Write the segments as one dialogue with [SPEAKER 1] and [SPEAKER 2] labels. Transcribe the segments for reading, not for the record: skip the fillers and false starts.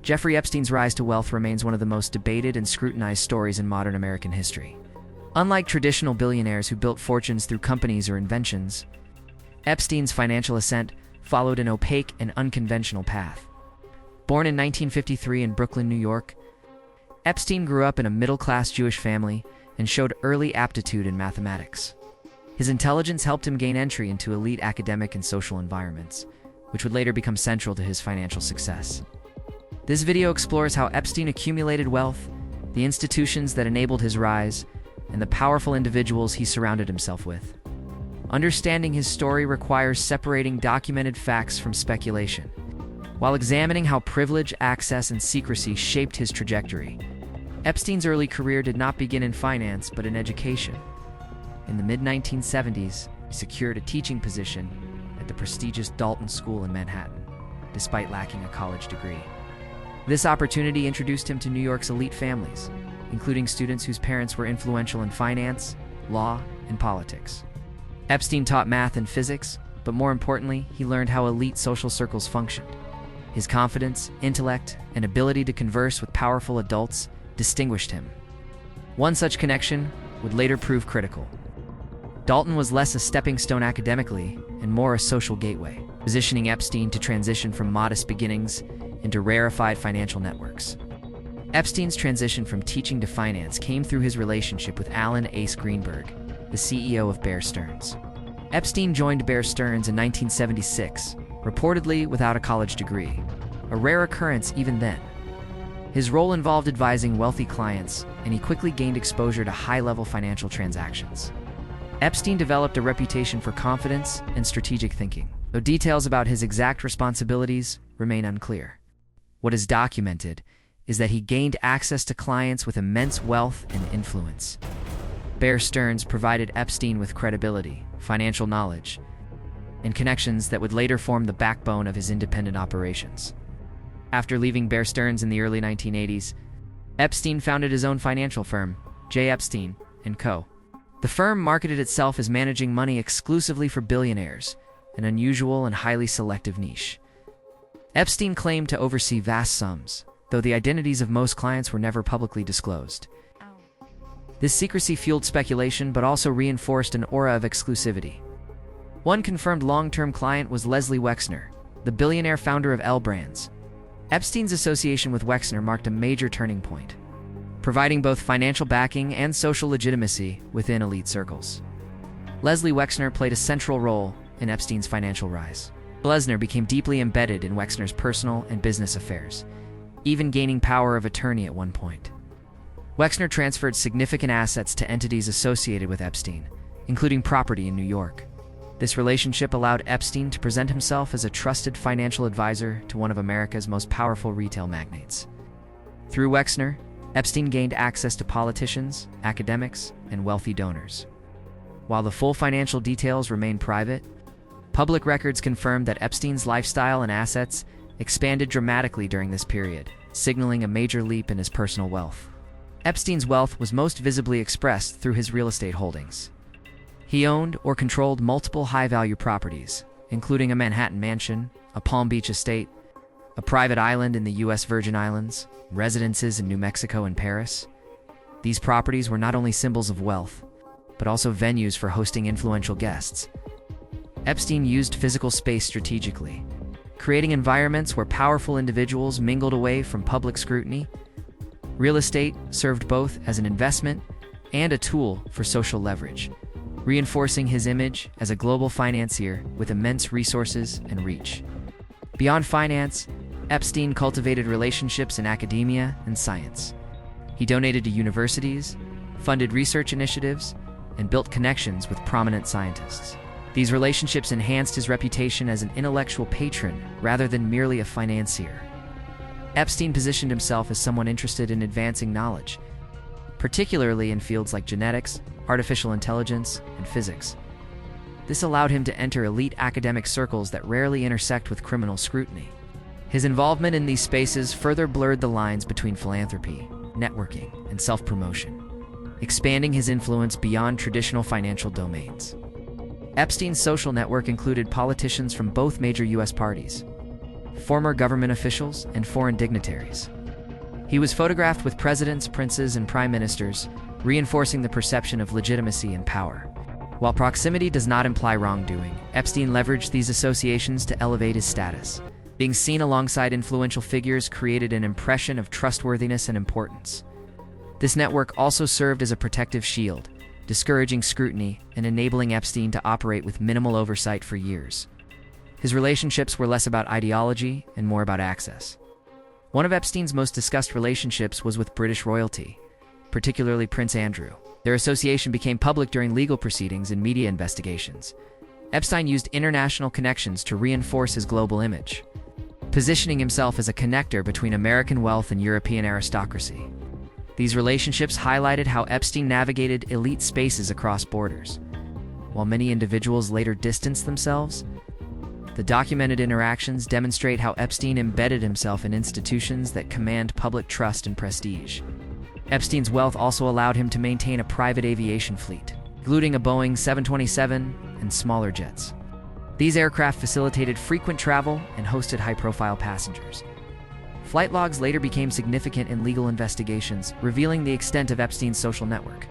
[SPEAKER 1] Jeffrey Epstein's rise to wealth remains one of the most debated and scrutinized stories in modern American history. Unlike traditional billionaires who built fortunes through companies or inventions, Epstein's financial ascent followed an opaque and unconventional path. Born in 1953 in Brooklyn, New York, Epstein grew up in a middle-class Jewish family and showed early aptitude in mathematics. His intelligence helped him gain entry into elite academic and social environments, which would later become central to his financial success. This video explores how Epstein accumulated wealth, the institutions that enabled his rise, and the powerful individuals he surrounded himself with. Understanding his story requires separating documented facts from speculation, while examining how privilege, access, and secrecy shaped his trajectory. Epstein's early career did not begin in finance, but in education. In the mid-1970s, he secured a teaching position at the prestigious Dalton School in Manhattan, despite lacking a college degree. This opportunity introduced him to New York's elite families, including students whose parents were influential in finance, law, and politics. Epstein taught math and physics, but more importantly, he learned how elite social circles functioned. His confidence, intellect, and ability to converse with powerful adults distinguished him. One such connection would later prove critical. Dalton was less a stepping stone academically and more a social gateway, positioning Epstein to transition from modest beginnings into rarefied financial networks. Epstein's transition from teaching to finance came through his relationship with Alan Ace Greenberg, the CEO of Bear Stearns. Epstein joined Bear Stearns in 1976, reportedly without a college degree, a rare occurrence even then. His role involved advising wealthy clients, and he quickly gained exposure to high-level financial transactions. Epstein developed a reputation for confidence and strategic thinking, though details about his exact responsibilities remain unclear. What is documented is that he gained access to clients with immense wealth and influence. Bear Stearns provided Epstein with credibility, financial knowledge, and connections that would later form the backbone of his independent operations. After leaving Bear Stearns in the early 1980s, Epstein founded his own financial firm, J. Epstein & Co. The firm marketed itself as managing money exclusively for billionaires, an unusual and highly selective niche. Epstein claimed to oversee vast sums, though the identities of most clients were never publicly disclosed. This secrecy fueled speculation but also reinforced an aura of exclusivity. One confirmed long-term client was Leslie Wexner, the billionaire founder of L Brands. Epstein's association with Wexner marked a major turning point, providing both financial backing and social legitimacy within elite circles. Leslie Wexner played a central role in Epstein's financial rise. Wexner became deeply embedded in Wexner's personal and business affairs, even gaining power of attorney at one point. Wexner transferred significant assets to entities associated with Epstein, including property in New York. This relationship allowed Epstein to present himself as a trusted financial advisor to one of America's most powerful retail magnates. Through Wexner, Epstein gained access to politicians, academics, and wealthy donors. While the full financial details remain private, public records confirmed that Epstein's lifestyle and assets expanded dramatically during this period, signaling a major leap in his personal wealth. Epstein's wealth was most visibly expressed through his real estate holdings. He owned or controlled multiple high-value properties, including a Manhattan mansion, a Palm Beach estate, a private island in the U.S. Virgin Islands, residences in New Mexico and Paris. These properties were not only symbols of wealth, but also venues for hosting influential guests. Epstein used physical space strategically, creating environments where powerful individuals mingled away from public scrutiny. Real estate served both as an investment and a tool for social leverage, reinforcing his image as a global financier with immense resources and reach. Beyond finance, Epstein cultivated relationships in academia and science. He donated to universities, funded research initiatives, and built connections with prominent scientists. These relationships enhanced his reputation as an intellectual patron rather than merely a financier. Epstein positioned himself as someone interested in advancing knowledge, particularly in fields like genetics, artificial intelligence, and physics. This allowed him to enter elite academic circles that rarely intersect with criminal scrutiny. His involvement in these spaces further blurred the lines between philanthropy, networking, and self-promotion, expanding his influence beyond traditional financial domains. Epstein's social network included politicians from both major U.S. parties. former government officials, and foreign dignitaries. He was photographed with presidents, princes, and prime ministers, reinforcing the perception of legitimacy and power. While proximity does not imply wrongdoing, Epstein leveraged these associations to elevate his status. Being seen alongside influential figures created an impression of trustworthiness and importance. This network also served as a protective shield, discouraging scrutiny and enabling Epstein to operate with minimal oversight for years. His relationships were less about ideology and more about access. One of Epstein's most discussed relationships was with British royalty, particularly Prince Andrew. Their association became public during legal proceedings and media investigations. Epstein used international connections to reinforce his global image, positioning himself as a connector between American wealth and European aristocracy. These relationships highlighted how Epstein navigated elite spaces across borders. While many individuals later distanced themselves, the documented interactions demonstrate how Epstein embedded himself in institutions that command public trust and prestige. Epstein's wealth also allowed him to maintain a private aviation fleet, including a Boeing 727 and smaller jets. These aircraft facilitated frequent travel and hosted high-profile passengers. Flight logs later became significant in legal investigations, revealing the extent of Epstein's social network.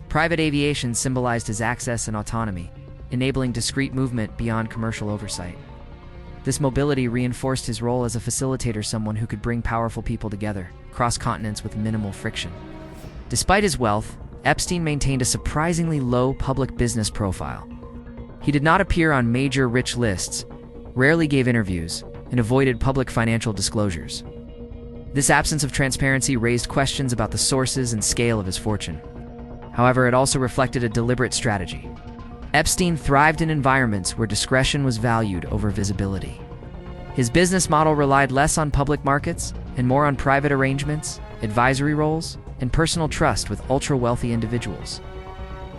[SPEAKER 1] Private aviation symbolized his access and autonomy, enabling discreet movement beyond commercial oversight. This mobility reinforced his role as a facilitator, someone who could bring powerful people together, across continents with minimal friction. Despite his wealth, Epstein maintained a surprisingly low public business profile. He did not appear on major rich lists, rarely gave interviews, and avoided public financial disclosures. This absence of transparency raised questions about the sources and scale of his fortune. However, it also reflected a deliberate strategy. Epstein thrived in environments where discretion was valued over visibility. His business model relied less on public markets and more on private arrangements, advisory roles, and personal trust with ultra-wealthy individuals.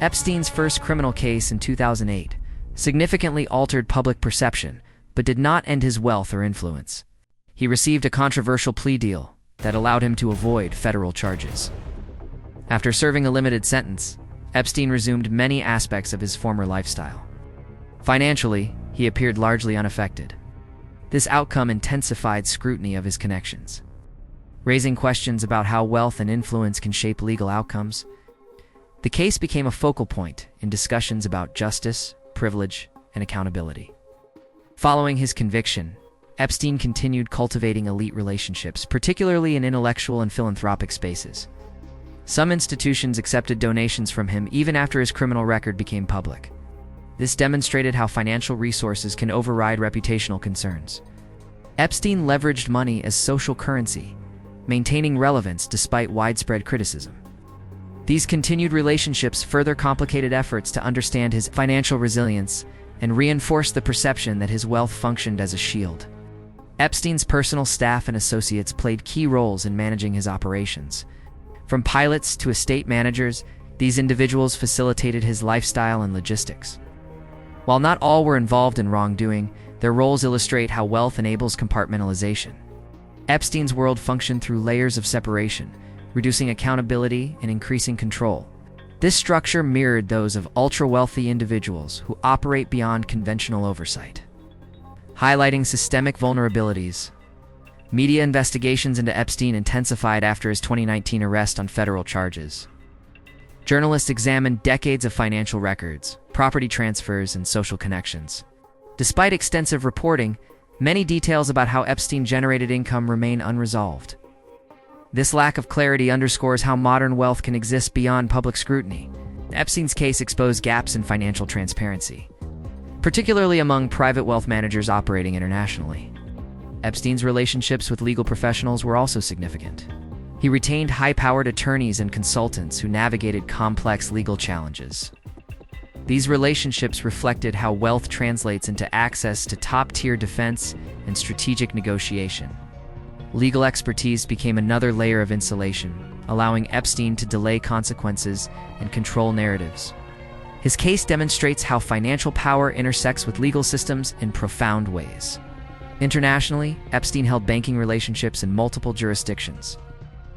[SPEAKER 1] Epstein's first criminal case in 2008 significantly altered public perception, but did not end his wealth or influence. He received a controversial plea deal that allowed him to avoid federal charges. After serving a limited sentence, Epstein resumed many aspects of his former lifestyle. Financially, he appeared largely unaffected. This outcome intensified scrutiny of his connections, raising questions about how wealth and influence can shape legal outcomes. The case became a focal point in discussions about justice, privilege, and accountability. Following his conviction, Epstein continued cultivating elite relationships, particularly in intellectual and philanthropic spaces. Some institutions accepted donations from him even after his criminal record became public. This demonstrated how financial resources can override reputational concerns. Epstein leveraged money as social currency, maintaining relevance despite widespread criticism. These continued relationships further complicated efforts to understand his financial resilience and reinforced the perception that his wealth functioned as a shield. Epstein's personal staff and associates played key roles in managing his operations. From pilots to estate managers, these individuals facilitated his lifestyle and logistics. While not all were involved in wrongdoing, their roles illustrate how wealth enables compartmentalization. Epstein's world functioned through layers of separation, reducing accountability and increasing control. This structure mirrored those of ultra-wealthy individuals who operate beyond conventional oversight. Highlighting systemic vulnerabilities, media investigations into Epstein intensified after his 2019 arrest on federal charges. Journalists examined decades of financial records, property transfers, and social connections. Despite extensive reporting, many details about how Epstein generated income remain unresolved. This lack of clarity underscores how modern wealth can exist beyond public scrutiny. Epstein's case exposed gaps in financial transparency, particularly among private wealth managers operating internationally. Epstein's relationships with legal professionals were also significant. He retained high-powered attorneys and consultants who navigated complex legal challenges. These relationships reflected how wealth translates into access to top-tier defense and strategic negotiation. Legal expertise became another layer of insulation, allowing Epstein to delay consequences and control narratives. His case demonstrates how financial power intersects with legal systems in profound ways. Internationally, Epstein held banking relationships in multiple jurisdictions.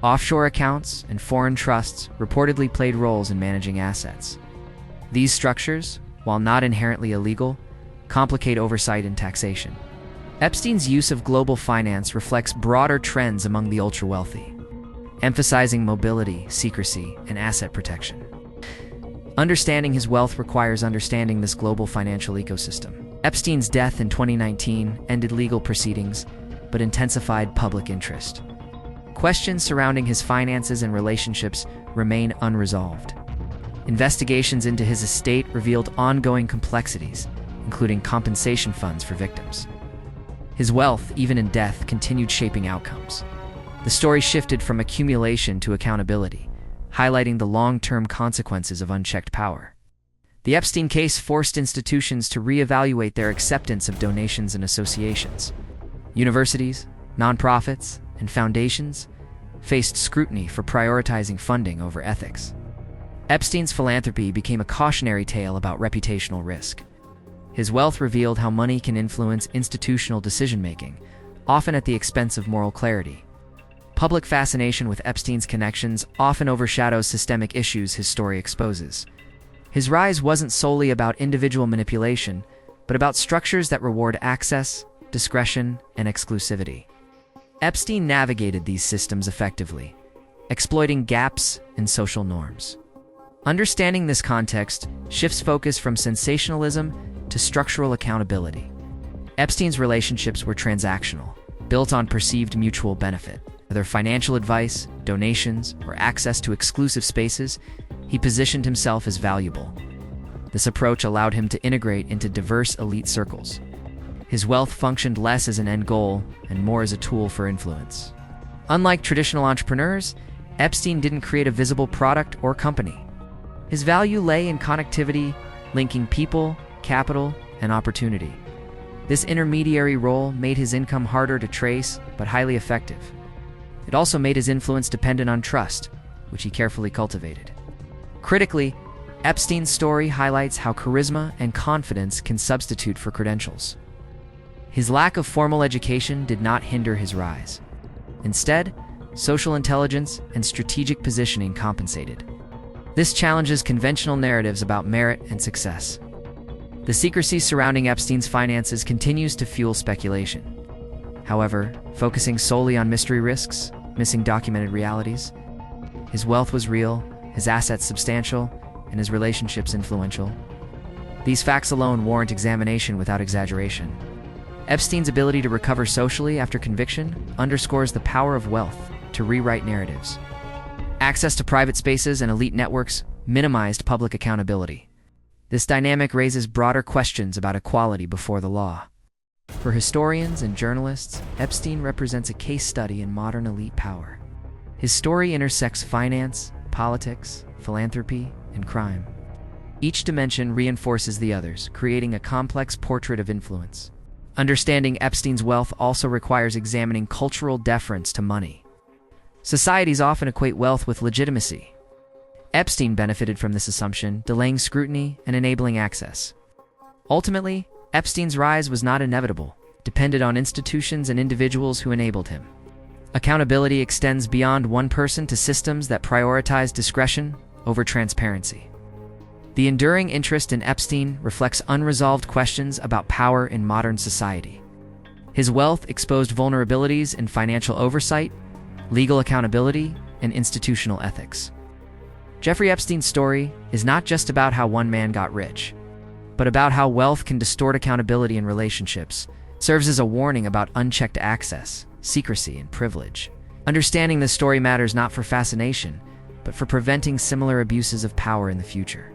[SPEAKER 1] Offshore accounts and foreign trusts reportedly played roles in managing assets. These structures, while not inherently illegal, complicate oversight and taxation. Epstein's use of global finance reflects broader trends among the ultra-wealthy, emphasizing mobility, secrecy, and asset protection. Understanding his wealth requires understanding this global financial ecosystem. Epstein's death in 2019 ended legal proceedings, but intensified public interest. Questions surrounding his finances and relationships remain unresolved. Investigations into his estate revealed ongoing complexities, including compensation funds for victims. His wealth, even in death, continued shaping outcomes. The story shifted from accumulation to accountability, highlighting the long-term consequences of unchecked power. The Epstein case forced institutions to reevaluate their acceptance of donations and associations. Universities, nonprofits, and foundations faced scrutiny for prioritizing funding over ethics. Epstein's philanthropy became a cautionary tale about reputational risk. His wealth revealed how money can influence institutional decision-making, often at the expense of moral clarity. Public fascination with Epstein's connections often overshadows systemic issues his story exposes. His rise wasn't solely about individual manipulation, but about structures that reward access, discretion, and exclusivity. Epstein navigated these systems effectively, exploiting gaps in social norms. Understanding this context shifts focus from sensationalism to structural accountability. Epstein's relationships were transactional, built on perceived mutual benefit. Whether financial advice, donations, or access to exclusive spaces, he positioned himself as valuable. This approach allowed him to integrate into diverse elite circles. His wealth functioned less as an end goal and more as a tool for influence. Unlike traditional entrepreneurs, Epstein didn't create a visible product or company. His value lay in connectivity, linking people, capital, and opportunity. This intermediary role made his income harder to trace, but highly effective. It also made his influence dependent on trust, which he carefully cultivated. Critically, Epstein's story highlights how charisma and confidence can substitute for credentials. His lack of formal education did not hinder his rise. Instead, social intelligence and strategic positioning compensated. This challenges conventional narratives about merit and success. The secrecy surrounding Epstein's finances continues to fuel speculation. However, focusing solely on mystery risks, missing documented realities, his wealth was real, his assets substantial, and his relationships influential. These facts alone warrant examination without exaggeration. Epstein's ability to recover socially after conviction underscores the power of wealth to rewrite narratives. Access to private spaces and elite networks minimized public accountability. This dynamic raises broader questions about equality before the law. For historians and journalists, Epstein represents a case study in modern elite power. His story intersects finance, politics, philanthropy, and crime. Each dimension reinforces the others, creating a complex portrait of influence. Understanding Epstein's wealth also requires examining cultural deference to money. Societies often equate wealth with legitimacy. Epstein benefited from this assumption, delaying scrutiny and enabling access. Ultimately, Epstein's rise was not inevitable, depended on institutions and individuals who enabled him. Accountability extends beyond one person to systems that prioritize discretion over transparency. The enduring interest in Epstein reflects unresolved questions about power in modern society. His wealth exposed vulnerabilities in financial oversight, legal accountability, and institutional ethics. Jeffrey Epstein's story is not just about how one man got rich, but about how wealth can distort accountability in relationships. It serves as a warning about unchecked access, secrecy, and privilege. Understanding this story matters not for fascination, but for preventing similar abuses of power in the future.